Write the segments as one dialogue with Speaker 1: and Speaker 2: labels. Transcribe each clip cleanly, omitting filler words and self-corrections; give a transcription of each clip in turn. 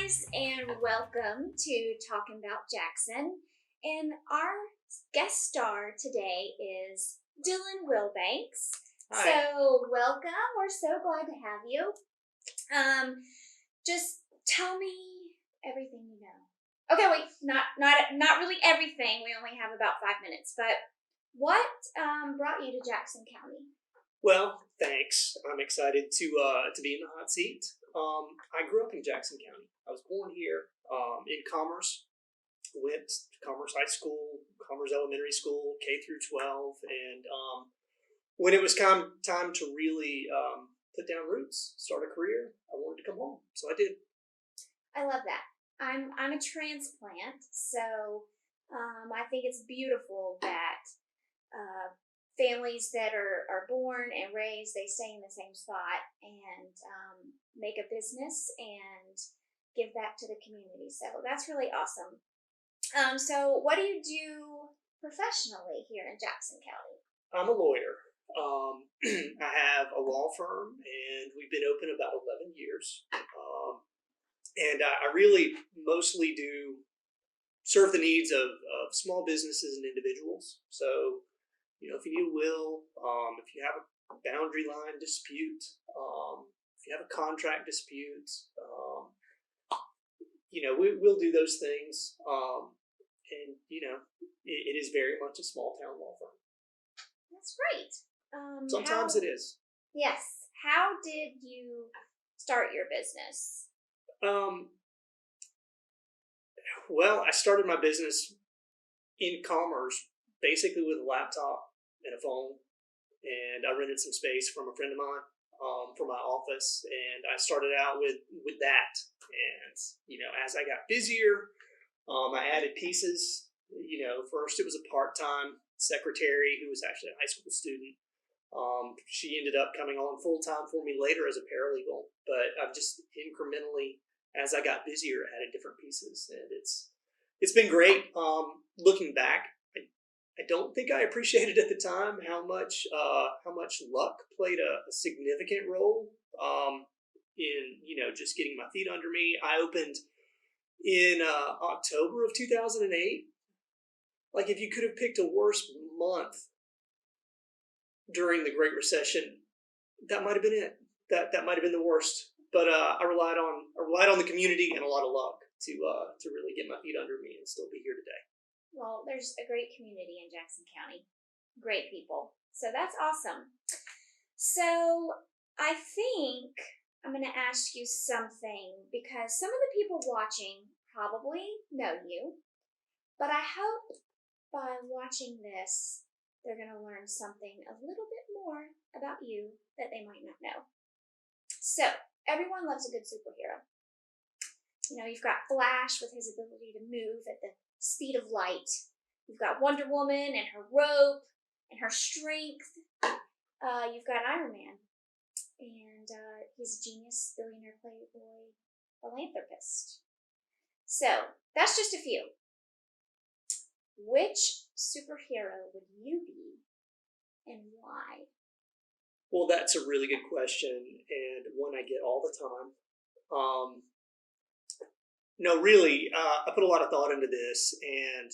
Speaker 1: guys, and welcome to Talkin Bout Jackson. And our guest star today is Dylan Wilbanks.
Speaker 2: Hi.
Speaker 1: So, welcome. We're so glad to have you. Just tell me everything you know. Okay, wait, not really everything. We only have about 5 minutes. But what brought you to Jackson County?
Speaker 2: Well, thanks. I'm excited to be in the hot seat. I grew up in Jackson County. I was born here in Commerce. Went to Commerce High School, Commerce Elementary School, K through 12, and when it was time to really put down roots, start a career, I wanted to come home, so I did.
Speaker 1: I love that. I'm a transplant, so I think it's beautiful that families that are born and raised, they stay in the same spot and make a business and give back to the community. So that's really awesome. So what do you do professionally here in Jackson County?
Speaker 2: I'm a lawyer. I have a law firm, and we've been open about 11 years. And I really mostly do serve the needs of small businesses and individuals. So, if you need a will, if you have a boundary line dispute, if you have a contract dispute, we'll do those things. And, it is very much a small town law firm.
Speaker 1: That's great.
Speaker 2: Sometimes it is.
Speaker 1: Yes. How did you start your business?
Speaker 2: Well, I started my business in Commerce basically with a laptop and a phone, and I rented some space from a friend of mine for my office, and I started out with that. And as I got busier, I added pieces. First it was a part-time secretary who was actually a high school student. She ended up coming on full-time for me later as a paralegal, but I've just incrementally, as I got busier, added different pieces, and it's been great. Looking back, I don't think I appreciated at the time how much luck played a significant role in just getting my feet under me. I opened in October of 2008. Like, if you could have picked a worse month during the Great Recession, that might have been it. That might have been the worst. But I relied on the community and a lot of luck to really get my feet under me and still be here today.
Speaker 1: Well, there's a great community in Jackson County. Great people. So that's awesome. So I think I'm going to ask you something, because some of the people watching probably know you, but I hope by watching this, they're going to learn something a little bit more about you that they might not know. So, everyone loves a good superhero. You've got Flash with his ability to move at the speed of light. You've got Wonder Woman and her rope and her strength. You've got Iron Man, and he's a genius, billionaire, playboy, philanthropist. So, that's just a few. Which superhero would you be, and why?
Speaker 2: Well, that's a really good question, and one I get all the time. No, really, I put a lot of thought into this, and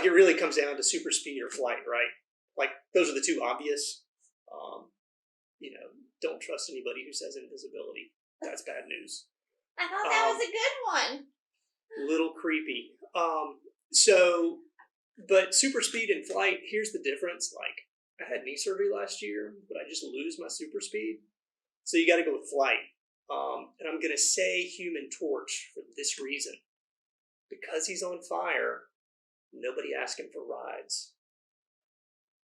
Speaker 2: it really comes down to super speed or flight, right? Like, those are the two obvious. Don't trust anybody who says invisibility. That's bad news.
Speaker 1: I thought that was a good one.
Speaker 2: Little creepy. But super speed and flight, here's the difference. Like, I had knee surgery last year, but I just lose my super speed. So you got to go with flight. And I'm going to say Human Torch for this reason. Because he's on fire, nobody asked him for rides.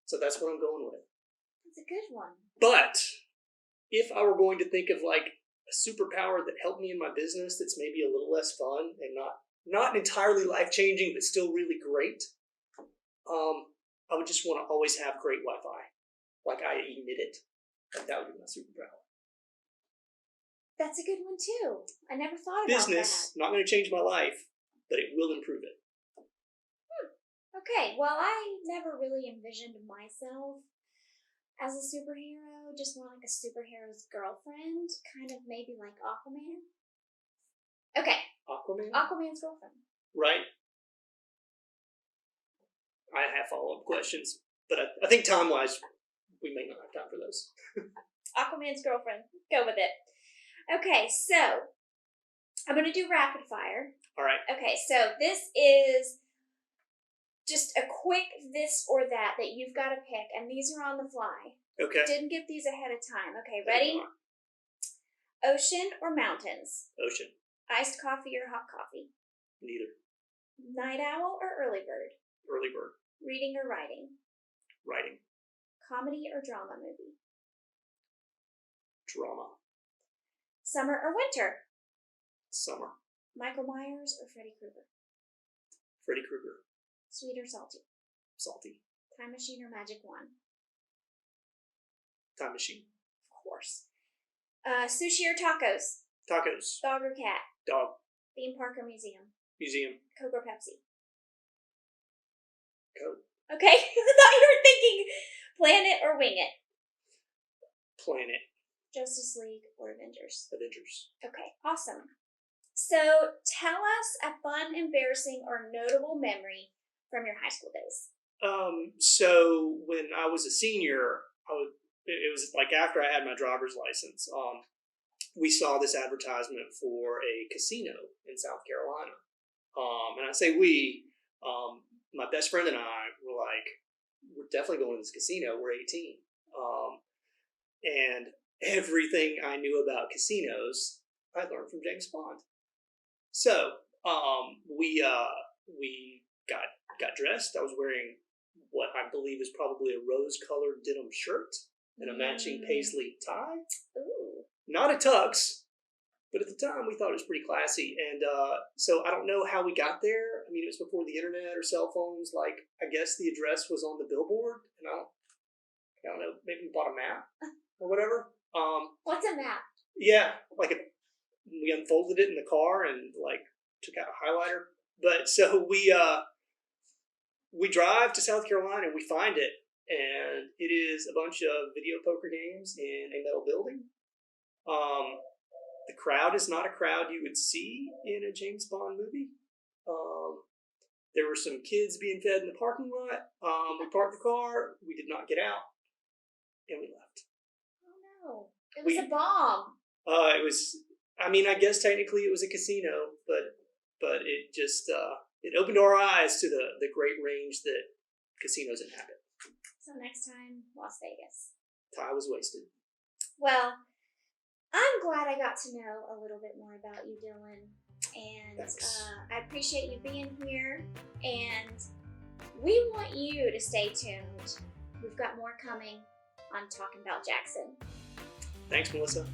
Speaker 2: So that's what I'm going with.
Speaker 1: That's a good one.
Speaker 2: But if I were going to think of a superpower that helped me in my business that's maybe a little less fun and not entirely life-changing, but still really great, I would just want to always have great Wi-Fi. Like, I emit it. That would be my superpower.
Speaker 1: That's a good one, too. I never thought about
Speaker 2: Business, not going to change my life, but it will improve it.
Speaker 1: Okay, well, I never really envisioned myself as a superhero, just more like a superhero's girlfriend, kind of maybe like Aquaman. Okay.
Speaker 2: Aquaman?
Speaker 1: Aquaman's girlfriend.
Speaker 2: Right. I have follow-up questions, but I think time-wise, we may not have time for those.
Speaker 1: Aquaman's girlfriend. Go with it. Okay, so I'm going to do rapid fire.
Speaker 2: All right.
Speaker 1: Okay, so this is just a quick this or that you've got to pick, and these are on the fly.
Speaker 2: Okay.
Speaker 1: Didn't get these ahead of time. Okay, ready? Ocean or mountains?
Speaker 2: Ocean.
Speaker 1: Iced coffee or hot coffee?
Speaker 2: Neither.
Speaker 1: Night owl or early bird?
Speaker 2: Early bird.
Speaker 1: Reading or writing?
Speaker 2: Writing.
Speaker 1: Comedy or drama movie?
Speaker 2: Drama.
Speaker 1: Summer or winter?
Speaker 2: Summer.
Speaker 1: Michael Myers or Freddy Krueger?
Speaker 2: Freddy Krueger.
Speaker 1: Sweet or salty?
Speaker 2: Salty.
Speaker 1: Time machine or magic wand?
Speaker 2: Time machine.
Speaker 1: Of course. Sushi or tacos?
Speaker 2: Tacos.
Speaker 1: Dog or cat?
Speaker 2: Dog.
Speaker 1: Theme park or museum?
Speaker 2: Museum.
Speaker 1: Coke or Pepsi?
Speaker 2: Coke.
Speaker 1: Okay, I thought you were thinking Planet or Wing It?
Speaker 2: Planet.
Speaker 1: Justice League or Avengers?
Speaker 2: Avengers.
Speaker 1: Okay, awesome. So tell us a fun, embarrassing, or notable memory from your high school days.
Speaker 2: So when I was a senior, it was like after I had my driver's license, we saw this advertisement for a casino in South Carolina. And I say we, my best friend and I were like, we're definitely going to this casino. We're 18. And everything I knew about casinos, I learned from James Bond. So we got dressed. I was wearing what I believe is probably a rose-colored denim shirt and a matching paisley tie.
Speaker 1: Ooh.
Speaker 2: Not a tux, but at the time we thought it was pretty classy. And so I don't know how we got there. I mean, it was before the internet or cell phones. Like, I guess the address was on the billboard, and I don't know, maybe we bought a map or whatever.
Speaker 1: What's a map?
Speaker 2: Yeah, we unfolded it in the car and like took out a highlighter. But so we drive to South Carolina and we find it, and it is a bunch of video poker games in a metal building. The crowd is not a crowd you would see in a James Bond movie. There were some kids being fed in the parking lot. We parked the car. We did not get out, and we left.
Speaker 1: Oh no! It was a bomb.
Speaker 2: It was. I mean, I guess technically it was a casino, but it just it opened our eyes to the great range that casinos inhabit.
Speaker 1: So next time, Las Vegas.
Speaker 2: Ty was wasted.
Speaker 1: Well, I'm glad I got to know a little bit more about you, Dylan. And I appreciate you being here. And we want you to stay tuned. We've got more coming on Talkin Bout Jackson.
Speaker 2: Thanks, Melissa.